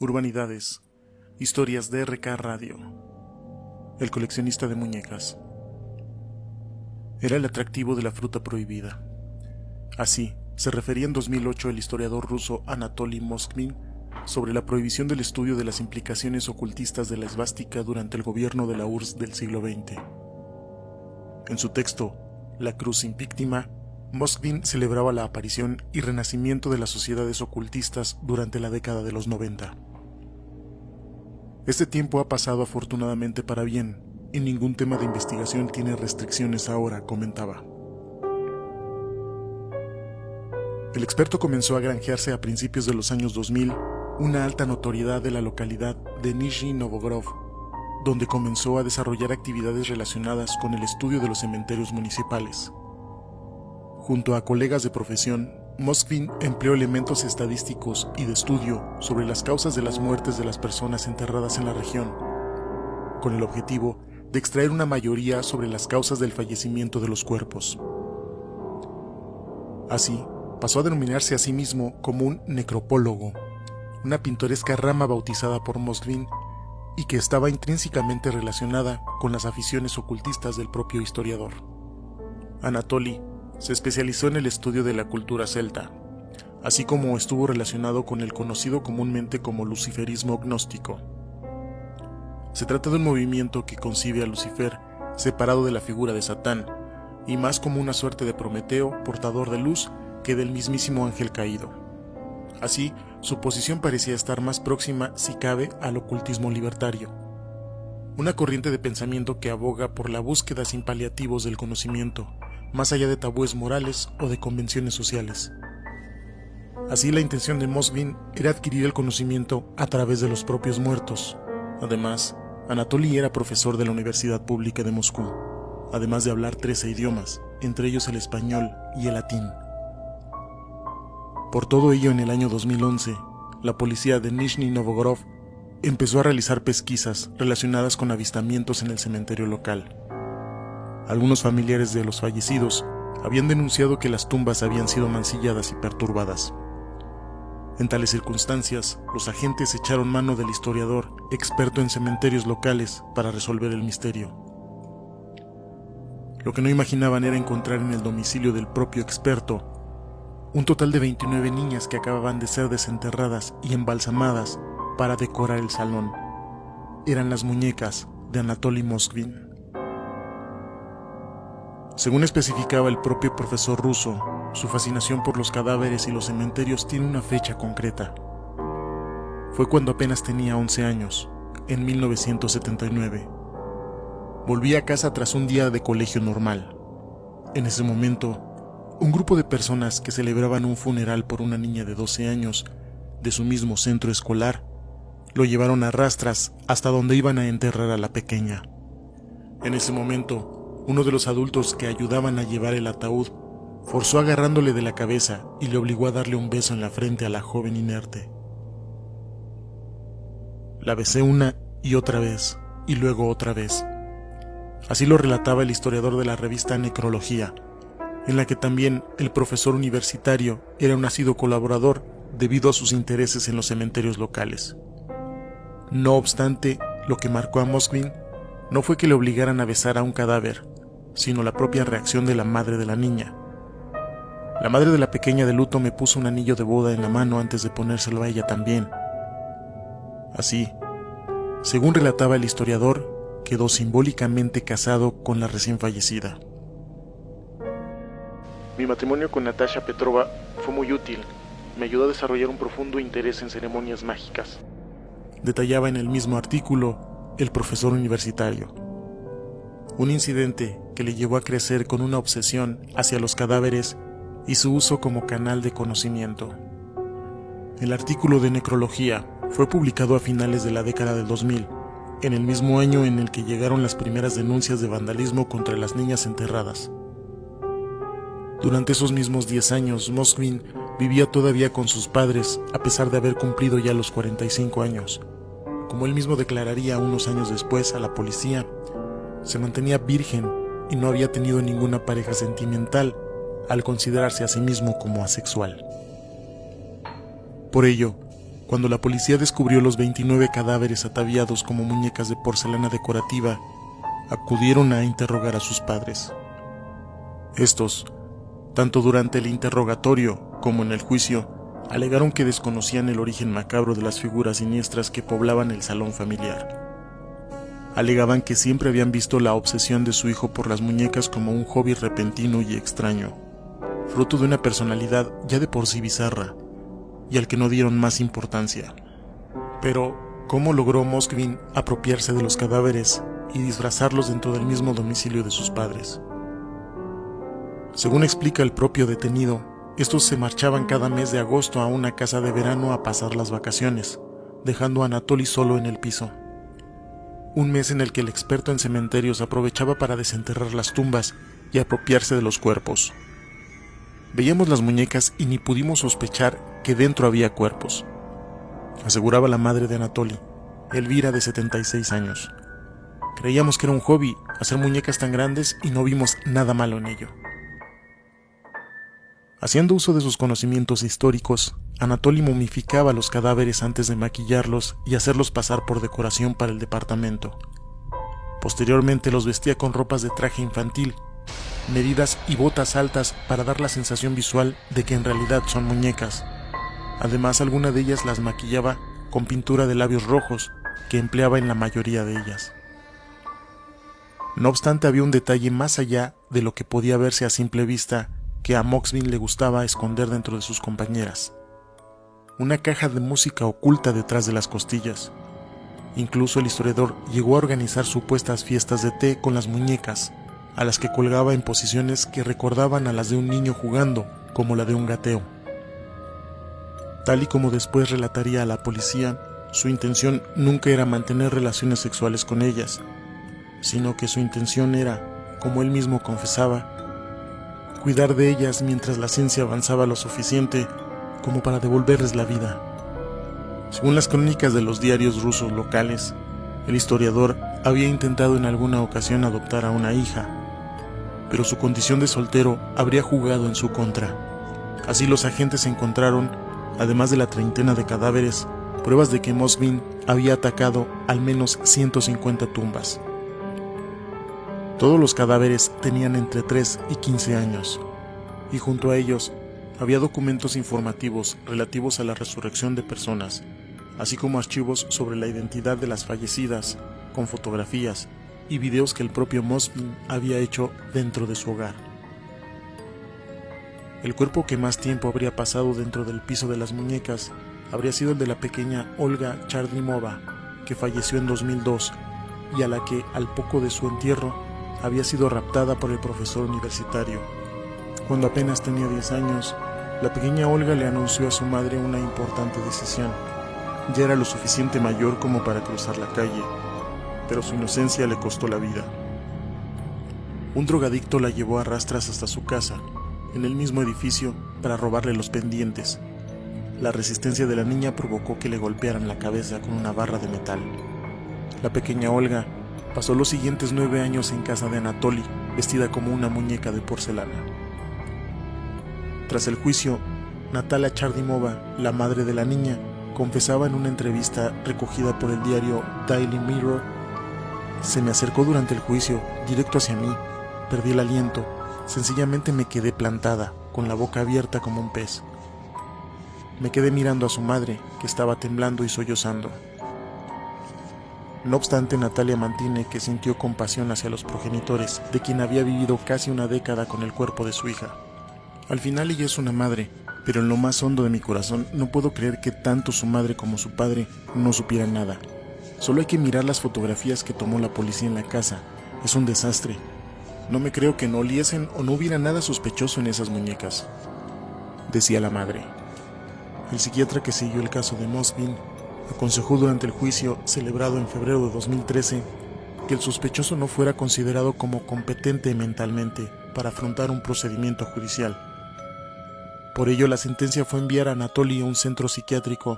Urbanidades, historias de RK Radio. El coleccionista de muñecas. Era el atractivo de la fruta prohibida. Así se refería en 2008 el historiador ruso Anatoly Moskvin sobre la prohibición del estudio de las implicaciones ocultistas de la esvástica durante el gobierno de la URSS del siglo XX. En su texto, La cruz sin víctima, Moskvin celebraba la aparición y renacimiento de las sociedades ocultistas durante la década de los 90. Este tiempo ha pasado afortunadamente para bien, y ningún tema de investigación tiene restricciones ahora, comentaba. El experto comenzó a granjearse a principios de los años 2000 una alta notoriedad de la localidad de Nizhny Novgorod, donde comenzó a desarrollar actividades relacionadas con el estudio de los cementerios municipales. Junto a colegas de profesión, Moskvin empleó elementos estadísticos y de estudio sobre las causas de las muertes de las personas enterradas en la región, con el objetivo de extraer una mayoría sobre las causas del fallecimiento de los cuerpos. Así, pasó a denominarse a sí mismo como un necropólogo, una pintoresca rama bautizada por Moskvin y que estaba intrínsecamente relacionada con las aficiones ocultistas del propio historiador. Anatoly se especializó en el estudio de la cultura celta, así como estuvo relacionado con el conocido comúnmente como luciferismo gnóstico. Se trata de un movimiento que concibe a Lucifer separado de la figura de Satán, y más como una suerte de Prometeo, portador de luz, que del mismísimo ángel caído. Así, su posición parecía estar más próxima, si cabe, al ocultismo libertario, una corriente de pensamiento que aboga por la búsqueda sin paliativos del conocimiento, más allá de tabúes morales o de convenciones sociales. Así, la intención de Moskvin era adquirir el conocimiento a través de los propios muertos. Además, Anatoly era profesor de la Universidad Pública de Moscú, además de hablar 13 idiomas, entre ellos el español y el latín. Por todo ello, en el año 2011, la policía de Nizhny Novgorod empezó a realizar pesquisas relacionadas con avistamientos en el cementerio local. Algunos familiares de los fallecidos habían denunciado que las tumbas habían sido mancilladas y perturbadas. En tales circunstancias, los agentes echaron mano del historiador, experto en cementerios locales, para resolver el misterio. Lo que no imaginaban era encontrar en el domicilio del propio experto un total de 29 niñas que acababan de ser desenterradas y embalsamadas para decorar el salón. Eran las muñecas de Anatoly Moskvin. Según especificaba el propio profesor ruso, su fascinación por los cadáveres y los cementerios tiene una fecha concreta. Fue cuando apenas tenía 11 años, en 1979. Volví a casa tras un día de colegio normal. En ese momento, un grupo de personas que celebraban un funeral por una niña de 12 años de su mismo centro escolar lo llevaron a rastras hasta donde iban a enterrar a la pequeña. En ese momento, uno de los adultos que ayudaban a llevar el ataúd forzó agarrándole de la cabeza y le obligó a darle un beso en la frente a la joven inerte. La besé una y otra vez, y luego otra vez. Así lo relataba el historiador de la revista Necrología, en la que también el profesor universitario era un asiduo colaborador debido a sus intereses en los cementerios locales. No obstante, lo que marcó a Moskvin no fue que le obligaran a besar a un cadáver, sino la propia reacción de la madre de la niña. La madre de la pequeña de luto me puso un anillo de boda en la mano antes de ponérselo a ella también. Así, según relataba el historiador, quedó simbólicamente casado con la recién fallecida. Mi matrimonio con Natasha Petrova fue muy útil. Me ayudó a desarrollar un profundo interés en ceremonias mágicas, detallaba en el mismo artículo el profesor universitario. Un incidente que le llevó a crecer con una obsesión hacia los cadáveres y su uso como canal de conocimiento. El artículo de Necrología fue publicado a finales de la década del 2000, en el mismo año en el que llegaron las primeras denuncias de vandalismo contra las niñas enterradas. Durante esos mismos 10 años, Moskvin vivía todavía con sus padres, a pesar de haber cumplido ya los 45 años. Como él mismo declararía unos años después a la policía, se mantenía virgen y no había tenido ninguna pareja sentimental, al considerarse a sí mismo como asexual. Por ello, Cuando la policía descubrió los 29 cadáveres ataviados como muñecas de porcelana decorativa, acudieron a interrogar a sus padres. Estos, tanto durante el interrogatorio como en el juicio, alegaron que desconocían el origen macabro de las figuras siniestras que poblaban el salón familiar. Alegaban que siempre habían visto la obsesión de su hijo por las muñecas como un hobby repentino y extraño, fruto de una personalidad ya de por sí bizarra, y al que no dieron más importancia. Pero, ¿cómo logró Moskvin apropiarse de los cadáveres y disfrazarlos dentro del mismo domicilio de sus padres? Según explica el propio detenido, estos se marchaban cada mes de agosto a una casa de verano a pasar las vacaciones, dejando a Anatoly solo en el piso. Un mes en el que el experto en cementerios aprovechaba para desenterrar las tumbas y apropiarse de los cuerpos. Veíamos las muñecas y ni pudimos sospechar que dentro había cuerpos, aseguraba la madre de Anatoly, Elvira, de 76 años. Creíamos que era un hobby hacer muñecas tan grandes y no vimos nada malo en ello. Haciendo uso de sus conocimientos históricos, Anatoly momificaba los cadáveres antes de maquillarlos y hacerlos pasar por decoración para el departamento. Posteriormente los vestía con ropas de traje infantil, medidas y botas altas para dar la sensación visual de que en realidad son muñecas. Además, alguna de ellas las maquillaba con pintura de labios rojos, que empleaba en la mayoría de ellas. No obstante, había un detalle más allá de lo que podía verse a simple vista que a Moskvin le gustaba esconder dentro de sus compañeras. Una caja de música oculta detrás de las costillas. Incluso el historiador llegó a organizar supuestas fiestas de té con las muñecas, a las que colgaba en posiciones que recordaban a las de un niño jugando, como la de un gateo. Tal y como después relataría a la policía, su intención nunca era mantener relaciones sexuales con ellas, sino que su intención era, como él mismo confesaba, cuidar de ellas mientras la ciencia avanzaba lo suficiente como para devolverles la vida. Según las crónicas de los diarios rusos locales, el historiador había intentado en alguna ocasión adoptar a una hija, pero su condición de soltero habría jugado en su contra. Así los agentes encontraron, además de la treintena de cadáveres, pruebas de que Moskvin había atacado al menos 150 tumbas. Todos los cadáveres tenían entre 3 y 15 años, y junto a ellos había documentos informativos relativos a la resurrección de personas, así como archivos sobre la identidad de las fallecidas, con fotografías y videos que el propio Moskvin había hecho dentro de su hogar. El cuerpo que más tiempo habría pasado dentro del piso de las muñecas habría sido el de la pequeña Olga Chardimova, que falleció en 2002 y a la que, al poco de su entierro, había sido raptada por el profesor universitario. Cuando apenas tenía 10 años, la pequeña Olga le anunció a su madre una importante decisión. Ya era lo suficiente mayor como para cruzar la calle, pero su inocencia le costó la vida. Un drogadicto la llevó a rastras hasta su casa, en el mismo edificio, para robarle los pendientes. La resistencia de la niña provocó que le golpearan la cabeza con una barra de metal. La pequeña Olga pasó los siguientes 9 años en casa de Anatoly, vestida como una muñeca de porcelana. Tras el juicio, Natalia Chardimova, la madre de la niña, confesaba en una entrevista recogida por el diario Daily Mirror: se me acercó durante el juicio, directo hacia mí, perdí el aliento, sencillamente me quedé plantada, con la boca abierta como un pez. Me quedé mirando a su madre, que estaba temblando y sollozando. No obstante, Natalia mantiene que sintió compasión hacia los progenitores, de quien había vivido casi una década con el cuerpo de su hija. Al final ella es una madre, pero en lo más hondo de mi corazón no puedo creer que tanto su madre como su padre no supieran nada. Solo hay que mirar las fotografías que tomó la policía en la casa. Es un desastre. No me creo que no oliesen o no hubiera nada sospechoso en esas muñecas, decía la madre. El psiquiatra que siguió el caso de Moskvin aconsejó durante el juicio celebrado en febrero de 2013 que el sospechoso no fuera considerado como competente mentalmente para afrontar un procedimiento judicial. Por ello, la sentencia fue enviar a Anatoly a un centro psiquiátrico,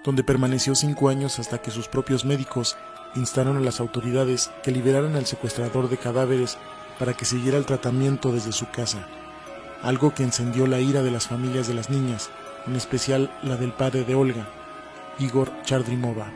donde permaneció 5 años hasta que sus propios médicos instaron a las autoridades que liberaran al secuestrador de cadáveres para que siguiera el tratamiento desde su casa, algo que encendió la ira de las familias de las niñas, en especial la del padre de Olga, Igor Chardrimova.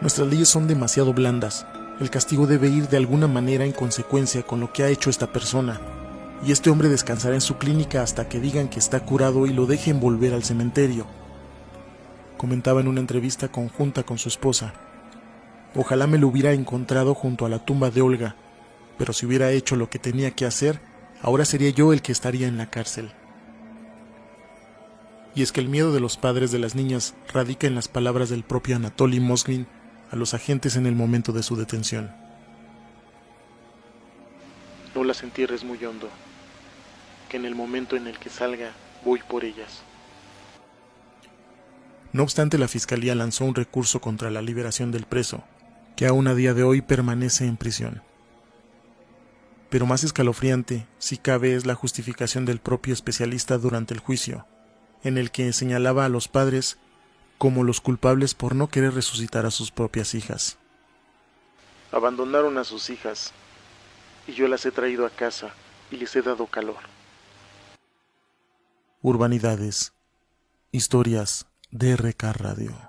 Nuestras leyes son demasiado blandas. El castigo debe ir de alguna manera en consecuencia con lo que ha hecho esta persona, y este hombre descansará en su clínica hasta que digan que está curado y lo dejen volver al cementerio, comentaba en una entrevista conjunta con su esposa. Ojalá me lo hubiera encontrado junto a la tumba de Olga, pero si hubiera hecho lo que tenía que hacer, ahora sería yo el que estaría en la cárcel. Y es que el miedo de los padres de las niñas radica en las palabras del propio Anatoly Moskvin a los agentes en el momento de su detención. No las entierres muy hondo, que en el momento en el que salga voy por ellas. No obstante, la fiscalía lanzó un recurso contra la liberación del preso, que aún a día de hoy permanece en prisión. Pero más escalofriante, si cabe, es la justificación del propio especialista durante el juicio, en el que señalaba a los padres como los culpables por no querer resucitar a sus propias hijas. Abandonaron a sus hijas, y yo las he traído a casa y les he dado calor. Urbanidades, historias de RK Radio.